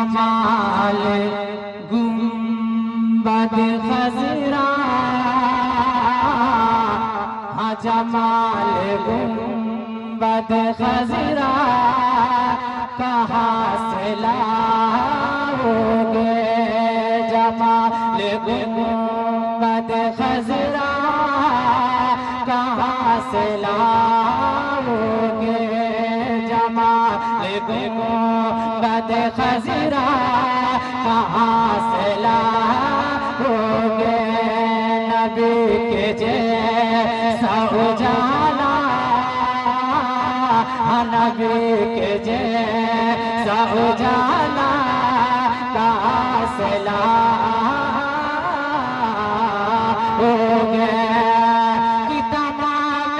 जमाल गुंबद खजरा, हाँ जमाल गुंबद खजरा कहाँ से लाओगे, जमाल गुंबद खजरा कहाँ से लाओगे, जमाल गुंबद खजरा कहाँ से लाओगे। नबी के जैसा उजाला, नबी के जैसा उजाला कहाँ से लाओगे। कि तमाम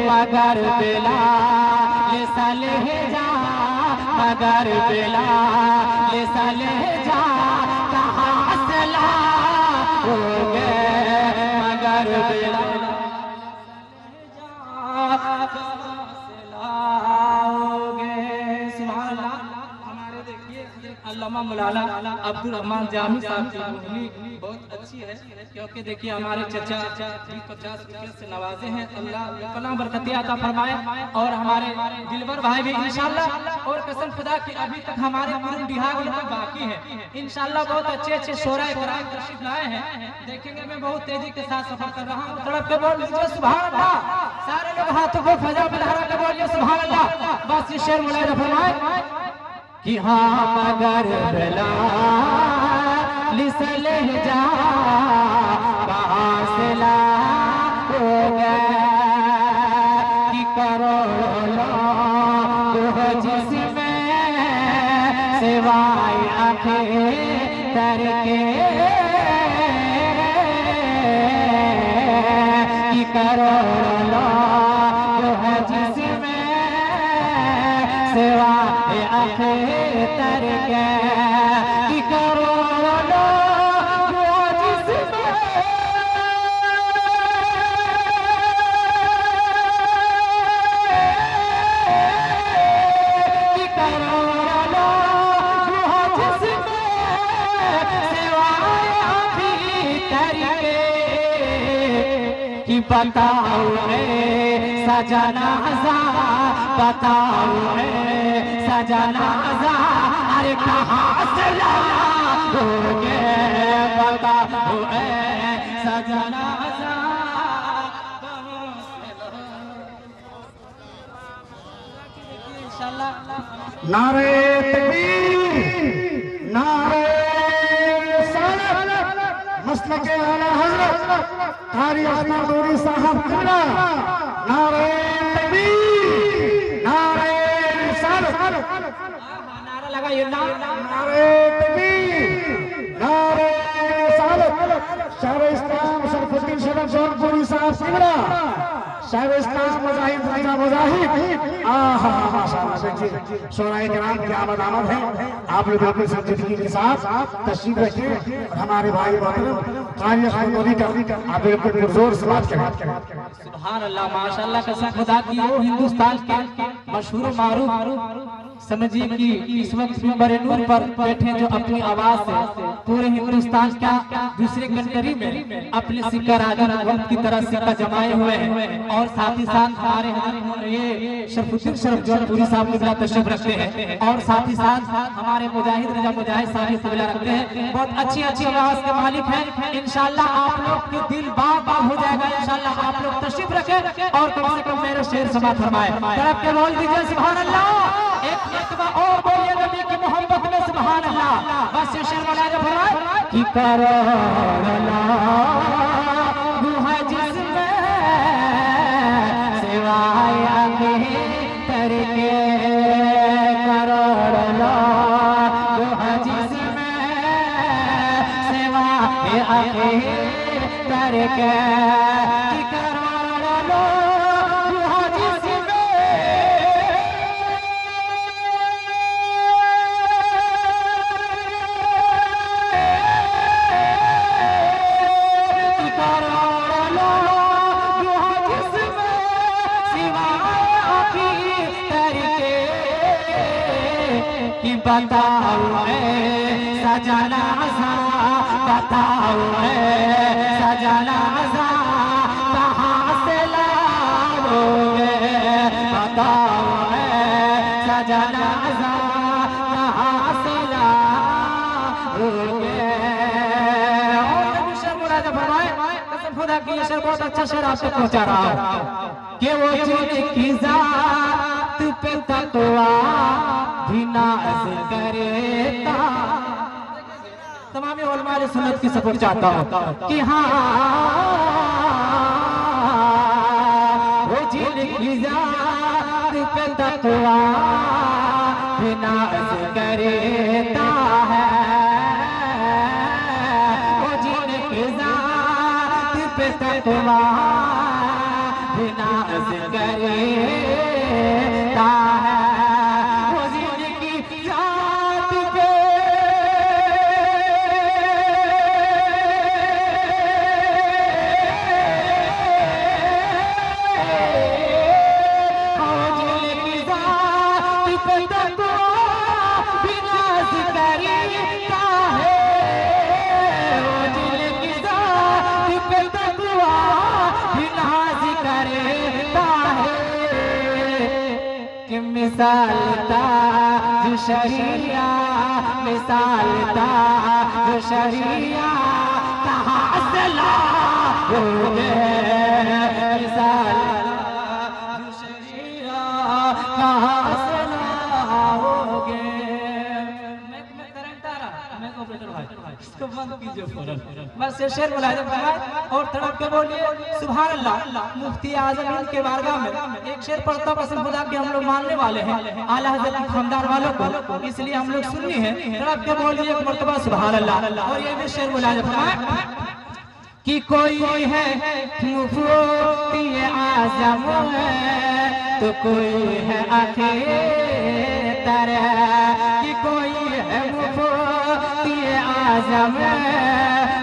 मगर बिलाल सलहजा, मगर बिलाल सलहजा कहाँ से लाओगे, मगर बिलाल सलहजा कहाँ से लाओगे। सुभान अल्लाह। हमारे देखिए अल्लामा मौलाना अब्दुल रहमान जामी साहब की बोली बहुत अच्छी है, क्योंकि देखिए हमारे चचा 50 रुपये से नवाजे हैं, अल्लाह पनाह बरकत अता फरमाए। और हमारे दिलवर भाई भी इंशाल्लाह, और कसम खुदा की अभी तक हमारे पूरे बिहार में बाकी है इंशाल्लाह। बहुत अच्छे अच्छे शोरा इकराम तशरीफ लाए हैं, देखेंगे। मैं बहुत तेजी के साथ सफर कर रहा हूँ। तड़प के बोल लीजिए सुभान अल्लाह, सारे लोग हाथों को फजा में लहरा के बोलिए सुभान अल्लाह। बस ये शेर मुलायदा फरमाए कि हाँ मगर बिलाल सलहजा कहाँ से लाओगे, कि करोड़ों लोग जिसमें सिवाय अखेतर के, कि करोड़ों लोग जिसमें सिवाय अखेतर के, कि करोड़ों लोग जिसमें कि करोड़ों लोग जिसमें सिवाय अखेतर के, कि बताओ सजनाजा, बताओ सजनाजा अरे कहाँ से लाओगे, बताओ सजनाजा इंशाल्लाह। नारे तकबीर, नारे रिसालत, मसलके आला हज़रत कारी उस्मान नूरी साहब किबला। नारे तकबीर, नारे रिसालत, नारा लगाइए, नारे तकबीर, नारे रिसालत। शायर इस्लाम शरफुद्दीन शरफ जौनपुरी साहब किबला, शायर इस्लाम मुजाहिद रजा मुजाहिद। माशाअल्लाह देखिए शोराए किराम की आमद आमद है। आप लोग बिल्कुल संजीदगी के साथ तशरीफ रखिए और हमारे भाई मोहतरम कारी उस्मान नूरी का आप बिल्कुल पुरजोर से बात करें। सुभान अल्लाह, माशाअल्लाह। कसम खुदा की वो हिंदुस्तान के मशहूर मारूफ समझिए कि इस वक्त मिंबर नूर पर बैठे, जो अपनी आवाज से पूरे हिंदुस्तान का दूसरे कंट्री में अपने सिक्का राजा वक्त की तरह सिक्का जमाए हुए हैं। और साथ ही साथ हमारे ये शरफुद्दीन शरफ जौनपुरी साहब की तरह तशरीफ रखते हैं, और साथ ही साथ हमारे मुजाहिद रजा मुजाहिद साहब की तरह रखते हैं। बहुत अच्छी अच्छी आवाज के मालिक हैं। इंशाल्लाह आप लोग के दिल बाग बाग हो जाएगा इंशाल्लाह। आप लोग तशरीफ रखें और कम से कम मेरे शेर समात फरमाए। तरफ के बोल दीजिए सुभान अल्लाह। एक और बोलिए नबी की मोहब्बत में सुभान अल्लाह। बस ये शेर मुलायदा फरमाए कि करोड़ों लोग जिसमें सिवाय अखेतर के, करोड़ों लोग जिसमें आखे करके कि करोड़ लोग जिसमें कि करोड़ लोग जिसमें सिवाय आखी करके कि बताओ सजना सा बताओ सजना सा कहाँ से लाओगे बताओ सजना सा कहाँ से लाओगे। और शेर मुराद फरमाए कसम खुदा की ये शेर बहुत अच्छा शेर आपसे पहुंचा रहा हूँ कि वो जिनकी जात पे तकवा भी नाज़ करेता। तमाम उलमाए सुन्नत की सपोर्ट चाहता हूँ कि हाँ वो जिनकी जात पे तकवा भी नाज़ करेता है, वो जिनकी जात पे तकवा भी नाज़ करेता है, वो जिनकी जात पे मिसालता जो शरिया मिसालता जो शरिया कहाँ से लाओगे मिसालता जो शरिया कहाँ से लाओगे। मैं करंट आ रहा मैं ऑपरेटर भाई इसको बंद कीजिए फौरन बस ये शेर मुलाहिजा फरमाए और तड़प के बोलिए सुभान अल्लाह। मुफ्ती आजम के बारगाह में एक शेर पढ़ता कसम खुदा के हम लोग मानने वाले हैं आला हज़रत के खानदान वालों को, इसलिए हम लोग सुन्नी हैं। तड़प के बोलिए एक मर्तबा सुभान अल्लाह। और ये भी शेर मुलाहिजा फरमाए कि कोई है मुफ्ती आजम है तो कोई है अखेतर कि कोई है मुफ्ती आजम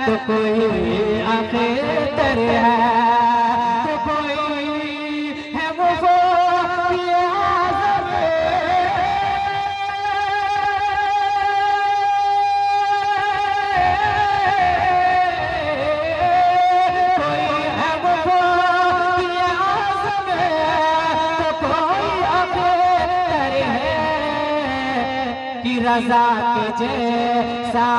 तो कोई अखेतर है, तो कोई है मुफ्ती आजम रज़ा के जैसा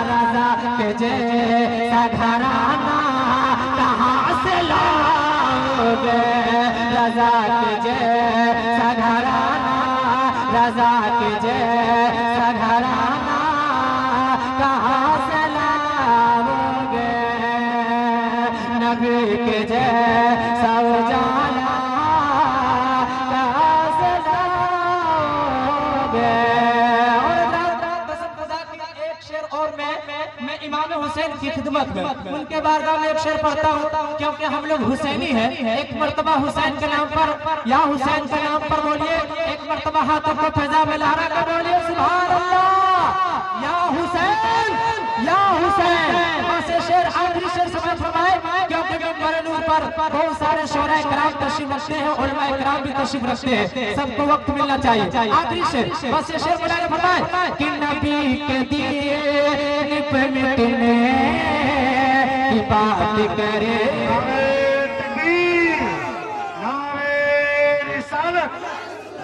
रज़ा के जैसा घराना कहाँ से लाओगे रज़ा के जैसा घराना रज़ा के जैसा घराना कहाँ से लाओगे नबी के जैसा उजाला कहाँ से लाओगे। और मैं इमाम हुसैन की खिदमत में उनके बारगाह में एक शेर पढ़ता हूँ क्योंकि हम लोग हुसैनी हैं। एक मर्तबा हुसैन के नाम पर या हुसैन के नाम पर बोलिए, एक मर्तबा हाथों को फैजा में लहरा कर बोलिए सुभान अल्लाह या हुसैन या हुसैन। ऐसे शेर आखिरी शेर समझ फरमाए क्योंकि मिंबर नूर पर बहुत सारे शोरा कराम तशरीफ रखते हैं, उलमा कराम भी तशरीफ रखते हैं, सबको वक्त मिलना चाहिए। आखिरी शेर बस ये शेर बुलाने फरमाए कि नबी के दिए पे मिटने की बात करे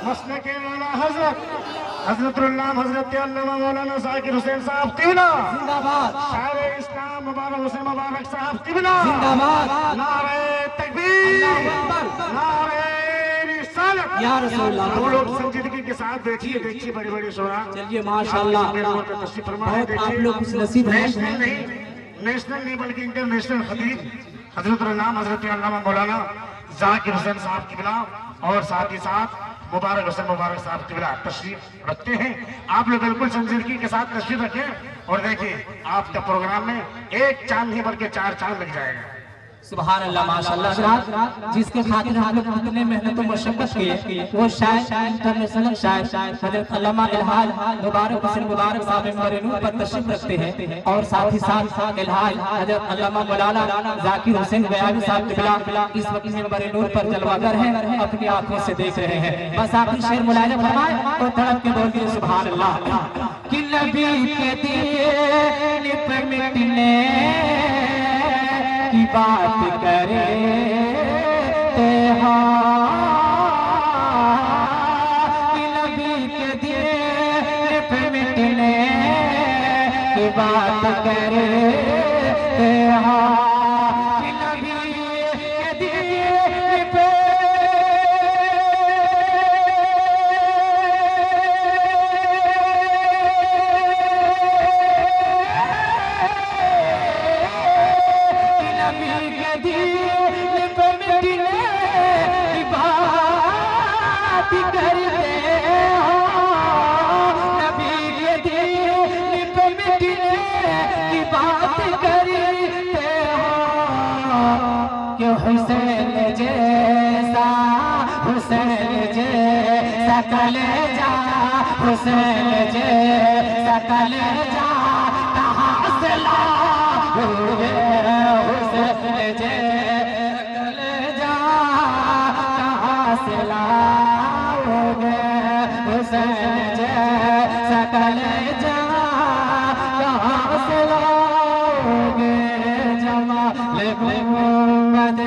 मसलक मौलाना हजरत अल्लामा मौलाना जाकिर हुसैन साहब तिबना जिंदाबाद, शायर इस्लाम मुबारक हुसैन मुबारक साहब तिबना जिंदाबाद, नारे तकबीर नारे रिसालत या रसूलुल्लाह। हम लोग संजीदगी के साथ देखिए बड़ी बड़ी शोरा। चलिए माशाअल्लाह बहुत आप लोग कुछ नसीब है। नेशनल नहीं बल्कि इंटरनेशनल खतीब हजरत अल्लामा मौलाना जाकिर हुसैन साहब तिबना और साथ ही साथ मुबारक हुसैन मुबारक साहब किबला तशरीफ रखते हैं। आप लोग बिल्कुल संजीदगी के साथ तशरीफ रखें और देखिए आपका प्रोग्राम में एक चांद नहीं बल्कि 4 चांद लग जाएगा। सुभान अल्लाह माशाअल्लाह। हजरात जिसके खातिर हम लोग कितने मेहनत और मशक्कत किए, वो शायर इंटरनेशनल शायर हजरत अल्लामा इल्हाल मुबारक हुसैन मुबारक साहब मिंबर नूर पर तशरीफ रखते हैं और साथ ही साथ इल्हाल हजरत अल्लामा मौलाना जाकिर हुसैन गयावी साहब किबला इस वक्त मिंबर नूर पर जलवागर हैं, अपनी आंखों से देख रहे हैं। बस आखिरी शेर मुलाहिजा फरमाए और तड़प के बोल दिए सुभान अल्लाह कि नबी के दीन पे मिटने की बात करे कि नबी के दीन पे मिटने की बात करे कि नबी के दीन पे हुसैन जैसा कलेजा हुसैन जैसा कलेजा कहाँ से लाओगे, हुसैन जैसा कलेजा कहाँ से लाओगे, हुसैन जैसा कलेजा कहाँ से लाओगे। जमाल मोहम्मद